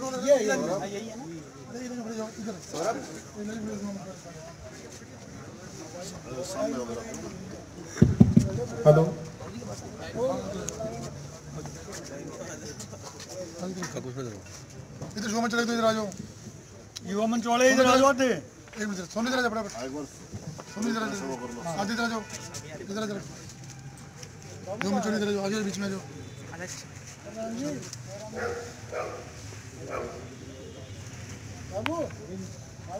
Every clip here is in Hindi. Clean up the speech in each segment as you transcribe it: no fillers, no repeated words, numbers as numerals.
हेलो, इधर शो में चले तो इधर आ जाओ। युवा मंच वाले इधर आ जाओ। एक मिनट सोनी इधर आ जा फटाफट। सोनी इधर आ जा। आगे इधर आ जाओ। इधर आ जाओ। युवा मंच वाले इधर आ जाओ। आगे बीच में आ जाओ। बाबू आओ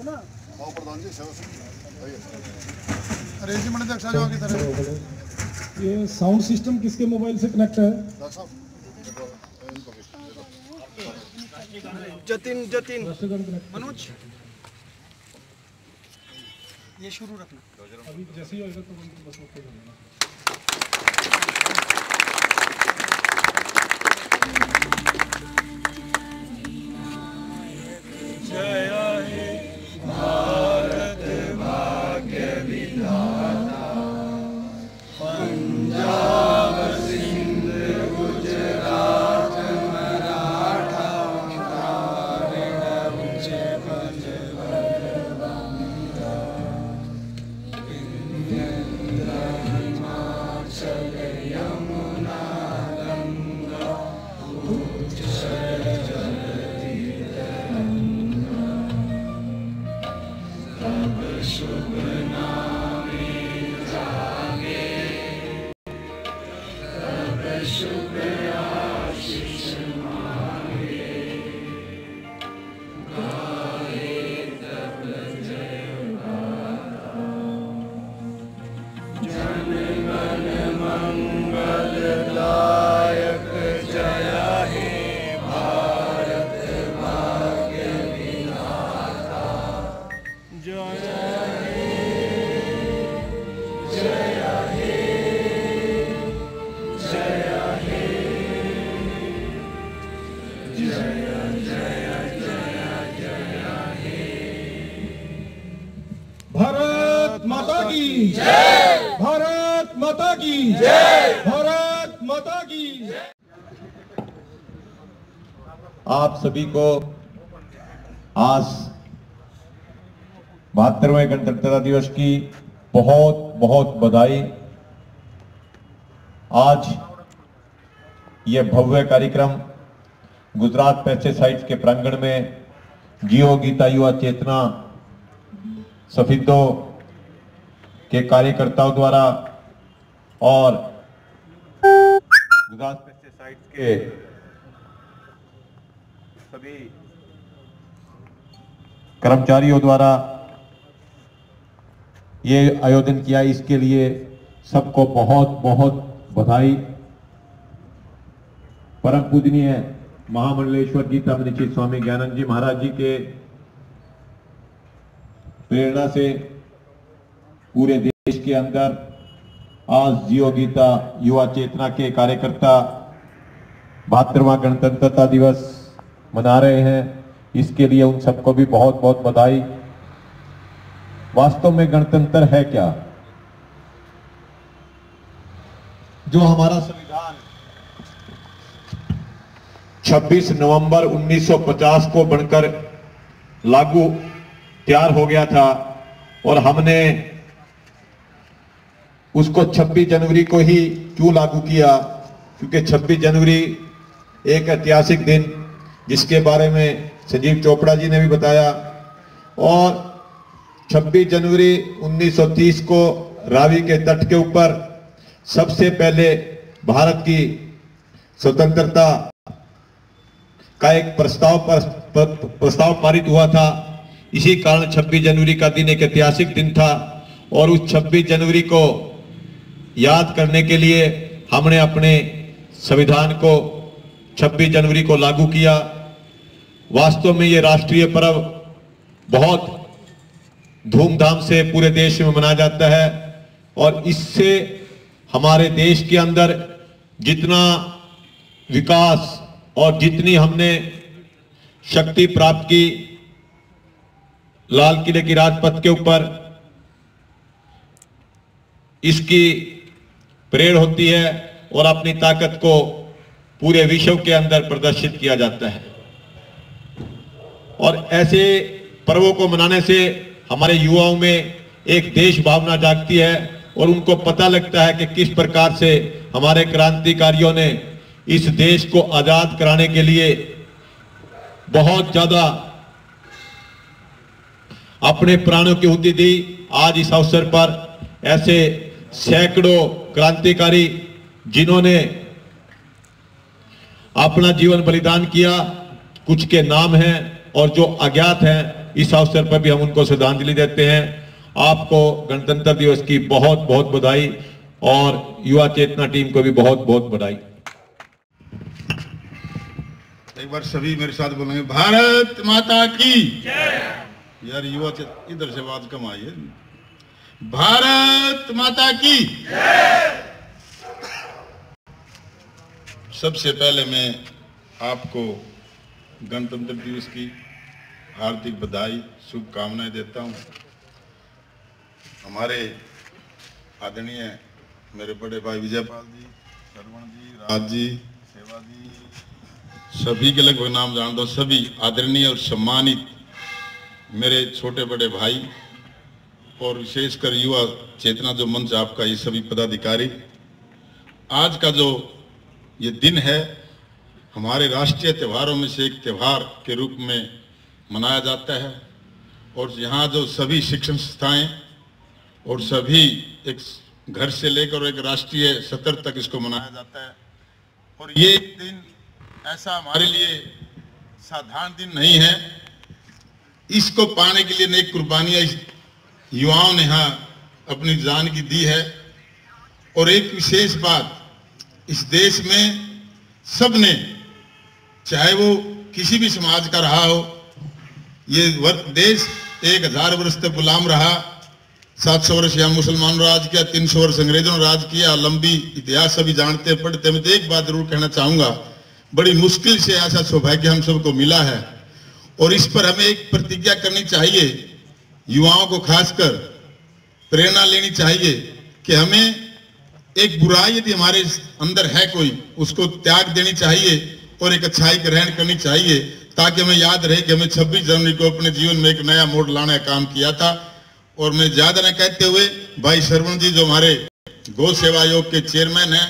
ना। आओ प्रधान जी सेवा से। अरेंजमेंट देख आ जाओ आगे तरफ। ये साउंड सिस्टम किसके मोबाइल से कनेक्ट है? जतिन मनोज, ये शुरू रखना। अभी जैसे ही होगा तो बस ओके कर देना। जय हे भारत भाग्य विधाता, पंजाब सिंध गुजरात मराठा द्राविड़ उच्च पंज विंध्य हिमाचल यमुना गंगा उच्चल जलधि तब शुभ नामे जागे, तब शुभ आशीष मांगे, गाए तब जय गाथा। जन गण मंगलदायक जय हे भारत भाग्य विधाता। जय हे जय हे जय हे जय जय जय जय हे। भारत माता की जय! भारत माता की जय! भारत माता की जय! आप सभी को आज 72वें गणतंत्रता दिवस की बहुत बहुत बधाई। आज यह भव्य कार्यक्रम गुजरात पेस्टिसाइड्स के प्रांगण में जियो गीता युवा चेतना सफिदो के कार्यकर्ताओं द्वारा और गुजरात पेस्टिसाइड्स के सभी कर्मचारियों द्वारा ये आयोजन किया। इसके लिए सबको बहुत बहुत बधाई। परम पूजनीय महामंडलेश्वर गीता मनीषी स्वामी ज्ञानंद जी महाराज जी के प्रेरणा से पूरे देश के अंदर आज जियो गीता युवा चेतना के कार्यकर्ता 72वां गणतंत्रता दिवस मना रहे हैं। इसके लिए उन सबको भी बहुत बहुत बधाई। वास्तव में गणतंत्र है क्या? जो हमारा संविधान 26 नवंबर 1950 को बनकर लागू तैयार हो गया था और हमने उसको 26 जनवरी को ही क्यों लागू किया? क्योंकि 26 जनवरी एक ऐतिहासिक दिन जिसके बारे में संजीव चोपड़ा जी ने भी बताया। और 26 जनवरी 1930 को रावी के तट के ऊपर सबसे पहले भारत की स्वतंत्रता का एक प्रस्ताव पारित हुआ था। इसी कारण 26 जनवरी का दिन एक ऐतिहासिक दिन था और उस 26 जनवरी को याद करने के लिए हमने अपने संविधान को 26 जनवरी को लागू किया। वास्तव में ये राष्ट्रीय पर्व बहुत धूमधाम से पूरे देश में मनाया जाता है और इससे हमारे देश के अंदर जितना विकास और जितनी हमने शक्ति प्राप्त की, लाल किले की राजपथ के ऊपर इसकी प्रेरणा होती है और अपनी ताकत को पूरे विश्व के अंदर प्रदर्शित किया जाता है। और ऐसे पर्वों को मनाने से हमारे युवाओं में एक देश भावना जागती है और उनको पता लगता है कि किस प्रकार से हमारे क्रांतिकारियों ने इस देश को आजाद कराने के लिए बहुत ज्यादा अपने प्राणों की आहुति दी। आज इस अवसर पर ऐसे सैकड़ों क्रांतिकारी जिन्होंने अपना जीवन बलिदान किया, कुछ के नाम हैं और जो अज्ञात हैं, इस अवसर पर भी हम उनको श्रद्धांजलि देते हैं। आपको गणतंत्र दिवस की बहुत बहुत बधाई और युवा चेतना टीम को भी बहुत बहुत बधाई। एक बार सभी मेरे साथ बोलेंगे, भारत माता की यार युवा इधर से आवाज कम आई है। भारत माता की सबसे पहले मैं आपको गणतंत्र दिवस की हार्दिक बधाई शुभकामनाएं देता हूं। हमारे आदरणीय मेरे बड़े भाई विजयपाल जी, श्रवण जी, राज जी, सेवा जी, सभी के लगभग नाम जानता हूं। सभी आदरणीय और सम्मानित मेरे छोटे बड़े भाई और विशेषकर युवा चेतना जो मंच आपका, ये सभी पदाधिकारी, आज का जो ये दिन है हमारे राष्ट्रीय त्योहारों में से एक त्योहार के रूप में मनाया जाता है और यहाँ जो सभी शिक्षण संस्थाएं और सभी एक घर से लेकर एक राष्ट्रीय स्तर तक इसको मनाया जाता है। और ये दिन ऐसा हमारे लिए साधारण दिन नहीं है। इसको पाने के लिए नेक कुर्बानियां इस युवाओं ने यहाँ अपनी जान की दी है। और एक विशेष बात, इस देश में सबने, चाहे वो किसी भी समाज का रहा हो, ये देश 1000 वर्ष तक गुलाम रहा। 700 वर्ष यहाँ मुसलमान राज किया, 300 वर्ष अंग्रेजों ने राज किया। लंबी इतिहास सभी जानते पढ़ते। मैं तो एक बात जरूर कहना चाहूंगा, बड़ी मुश्किल से ऐसा सौभाग्य हम सबको मिला है और इस पर हमें एक प्रतिज्ञा करनी चाहिए। युवाओं को खासकर प्रेरणा लेनी चाहिए कि हमें एक बुराई यदि हमारे अंदर है कोई, उसको त्याग देनी चाहिए और एक अच्छाई ग्रहण करनी चाहिए, ताकि हमें याद रहे कि हमें 26 जनवरी को अपने जीवन में एक नया मोड़ लाने का काम किया था। और मैं ज्यादा न कहते हुए भाई श्रवण जी जो हमारे गौ सेवा आयोग के चेयरमैन हैं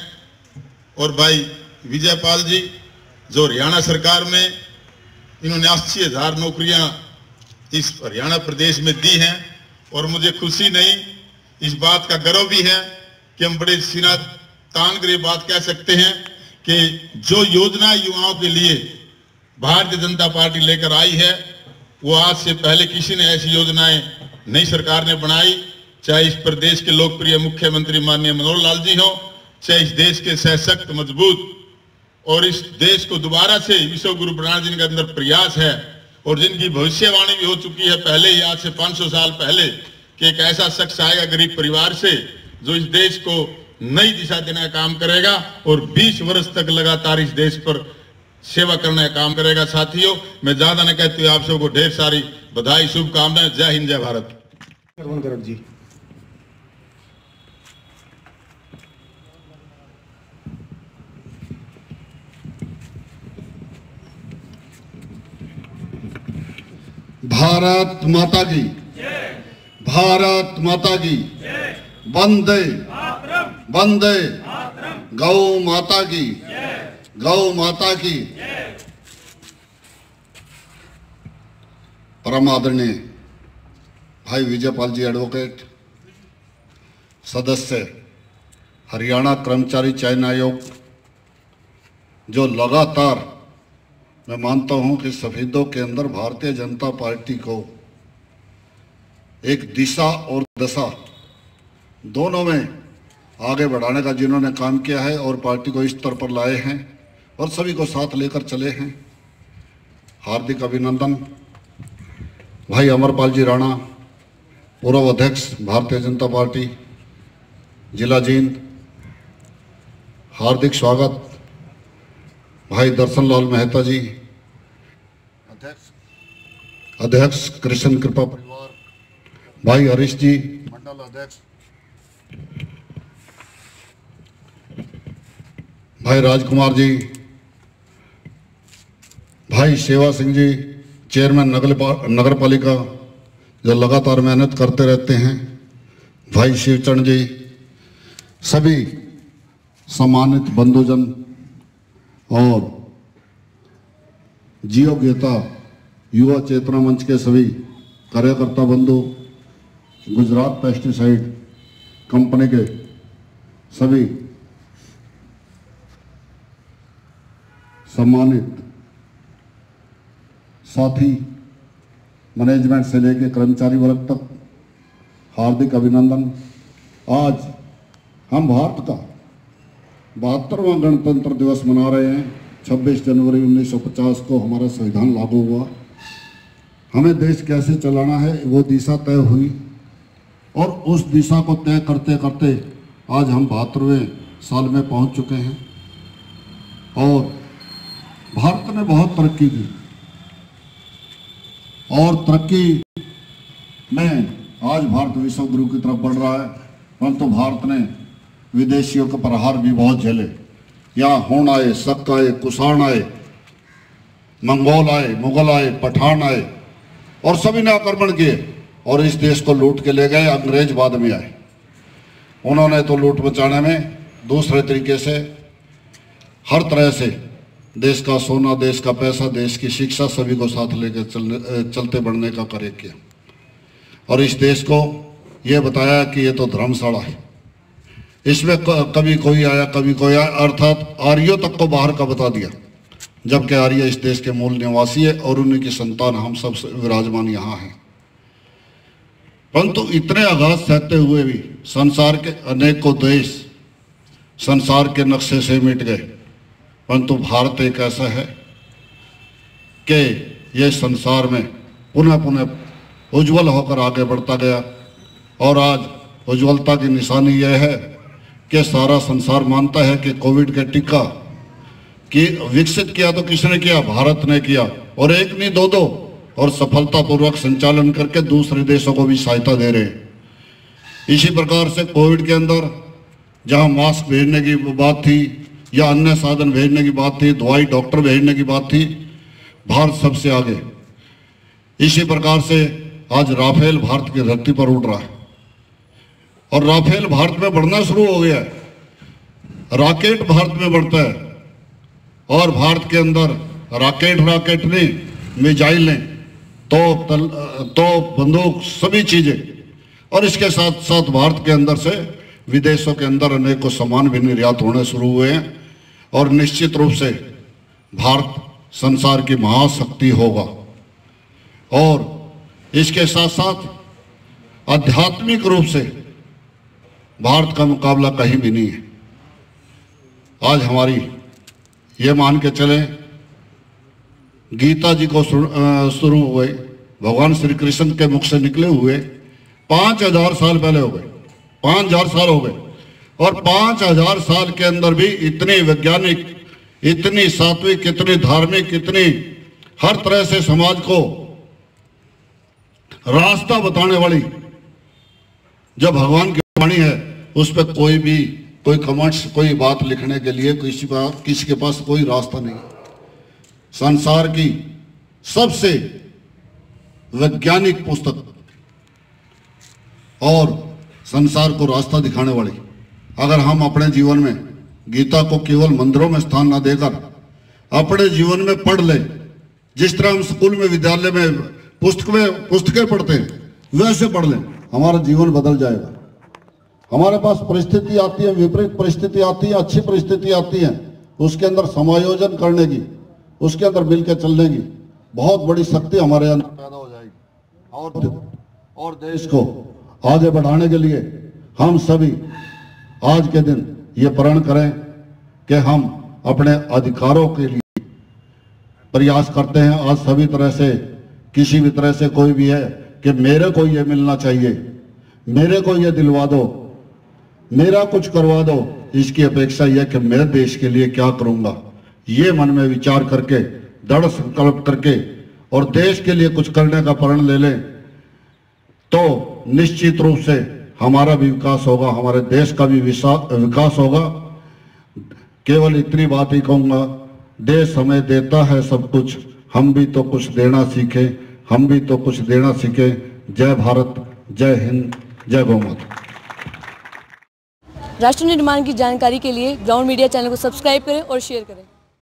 और भाई विजयपाल जी जो हरियाणा सरकार में इन्होंने 80,000 नौकरियां इस हरियाणा प्रदेश में दी हैं। और मुझे खुशी नहीं, इस बात का गर्व भी है कि हम बड़े सीना तान कर ये बात कह सकते हैं कि जो योजना युवाओं के लिए भारतीय जनता पार्टी लेकर आई है, वो आज से पहले किसी ने ऐसी योजनाएं नई सरकार ने बनाई। चाहे इस प्रदेश के लोकप्रिय मुख्यमंत्री माननीय मनोहर लाल जी हो, चाहे इस देश के सशक्त मजबूत और इस देश को दोबारा से विश्व गुरु बनाने जिनके अंदर प्रयास है और जिनकी भविष्यवाणी भी हो चुकी है पहले ही, आज से 500 साल पहले, कि एक ऐसा शख्स आएगा गरीब परिवार से जो इस देश को नई दिशा देने का काम करेगा और 20 वर्ष तक लगातार इस देश पर सेवा करने का काम करेगा। साथियों, मैं ज्यादा न कहते हुए आप सबको ढेर सारी बधाई शुभकामनाएं। जय हिंद, जय भारत। जी भारत माता की, भारत माता की, वंदे वंदे, गौ माता की, गौ माता की। परम आदरणीय भाई विजयपाल जी एडवोकेट, सदस्य हरियाणा कर्मचारी चयन आयोग, जो लगातार मैं मानता हूं कि सफेदों के अंदर भारतीय जनता पार्टी को एक दिशा और दशा दोनों में आगे बढ़ाने का जिन्होंने काम किया है और पार्टी को इस स्तर पर लाए हैं और सभी को साथ लेकर चले हैं, हार्दिक अभिनंदन। भाई अमरपाल जी राणा, पूर्व अध्यक्ष भारतीय जनता पार्टी जिला जींद, हार्दिक स्वागत। भाई दर्शन लाल मेहता जी, अध्यक्ष कृष्ण कृपा परिवार, भाई हरीश जी, मंडल अध्यक्ष, भाई राजकुमार जी, भाई सेवा सिंह जी, चेयरमैन नगर पालिका जो लगातार मेहनत करते रहते हैं, भाई शिवचरण जी, सभी सम्मानित बंधुजन और जियो गीता युवा चेतना मंच के सभी कार्यकर्ता बंधु, गुजरात पेस्टिसाइड कंपनी के सभी सम्मानित साथी, मैनेजमेंट से लेकर कर्मचारी वर्ग तक हार्दिक अभिनंदन। आज हम भारत का 72वां गणतंत्र दिवस मना रहे हैं। 26 जनवरी 1950 को हमारा संविधान लागू हुआ। हमें देश कैसे चलाना है वो दिशा तय हुई और उस दिशा को तय करते करते आज हम 72वें साल में पहुंच चुके हैं और भारत ने बहुत तरक्की की और तरक्की में आज भारत विश्व गुरु की तरफ बढ़ रहा है। परंतु भारत ने विदेशियों के प्रहार भी बहुत झेले। यहाँ हुन आए, शक आए, कुषाण आए, मंगोल आए, मुगल आए, पठान आए और सभी ने आक्रमण किए और इस देश को लूट के ले गए। अंग्रेज बाद में आए, उन्होंने तो लूट मचाने में दूसरे तरीके से हर तरह से देश का सोना, देश का पैसा, देश की शिक्षा सभी को साथ लेकर चलते बढ़ने का कार्य किया और इस देश को ये बताया कि ये तो धर्मशाला है, इसमें कभी कोई आया कभी कोई आया, अर्थात आर्यों तक को बाहर का बता दिया, जबकि आर्य इस देश के मूल निवासी है और उन्हीं की संतान हम सब विराजमान यहाँ हैं। परंतु इतने आघात सहते हुए भी संसार के अनेकों देश संसार के नक्शे से मिट गए, परंतु भारत एक ऐसा है कि यह संसार में पुनः पुनः उज्जवल होकर आगे बढ़ता गया और आज उज्ज्वलता की निशानी यह है कि सारा संसार मानता है कि कोविड के टीका की विकसित किया तो किसने किया? भारत ने किया और एक नहीं दो और सफलतापूर्वक संचालन करके दूसरे देशों को भी सहायता दे रहे हैं। इसी प्रकार से कोविड के अंदर जहां मास्क भेजने की बात थी या अन्य साधन भेजने की बात थी, दवाई डॉक्टर भेजने की बात थी, भारत सबसे आगे। इसी प्रकार से आज राफेल भारत की धरती पर उड़ रहा है और राफेल भारत में बढ़ना शुरू हो गया है। रॉकेट भारत में बढ़ता है और भारत के अंदर रॉकेट नहीं, मिसाइल नहीं, तोप बंदूक सभी चीजें और इसके साथ साथ भारत के अंदर से विदेशों के अंदर अनेकों सामान भी निर्यात होने शुरू हुए हैं और निश्चित रूप से भारत संसार की महाशक्ति होगा। और इसके साथ साथ आध्यात्मिक रूप से भारत का मुकाबला कहीं भी नहीं है। आज हमारी ये मान के चले गीता जी को शुरू हुए भगवान श्री कृष्ण के मुख से निकले हुए 5000 साल पहले हो गए, 5000 साल हो गए और 5000 साल के अंदर भी इतनी वैज्ञानिक, इतनी सात्विक, इतनी धार्मिक, इतनी हर तरह से समाज को रास्ता बताने वाली जो भगवान की वाणी है उस पर कोई कमेंट्स, कोई बात लिखने के लिए किसी के पास कोई रास्ता नहीं। संसार की सबसे वैज्ञानिक पुस्तक और संसार को रास्ता दिखाने वाली, अगर हम अपने जीवन में गीता को केवल मंदिरों में स्थान न देकर अपने जीवन में पढ़ ले, जिस तरह हम स्कूल में विद्यालय में पुस्तकें पढ़ते हैं वैसे पढ़ लें, हमारा जीवन बदल जाएगा। हमारे पास परिस्थिति आती है, विपरीत परिस्थिति आती है, अच्छी परिस्थिति आती है, उसके अंदर समायोजन करने की, उसके अंदर मिलकर चलने की बहुत बड़ी शक्ति हमारे अंदर पैदा हो जाएगी और देश को आगे बढ़ाने के लिए हम सभी आज के दिन ये प्रण करें कि हम अपने अधिकारों के लिए प्रयास करते हैं। आज सभी तरह से किसी भी तरह से कोई भी है कि मेरे को ये मिलना चाहिए, मेरे को ये दिलवा दो, मेरा कुछ करवा दो, इसकी अपेक्षा यह कि मैं देश के लिए क्या करूंगा, ये मन में विचार करके दृढ़ संकल्प करके और देश के लिए कुछ करने का प्रण ले लें तो निश्चित रूप से हमारा भी विकास होगा, हमारे देश का भी विकास होगा। केवल इतनी बात ही कहूंगा, देश हमें देता है सब कुछ, हम भी तो कुछ देना सीखें, हम भी तो कुछ देना सीखें। जय भारत, जय हिंद, जय गौमाता। राष्ट्र निर्माण की जानकारी के लिए ग्राउंड मीडिया चैनल को सब्सक्राइब करें और शेयर करें।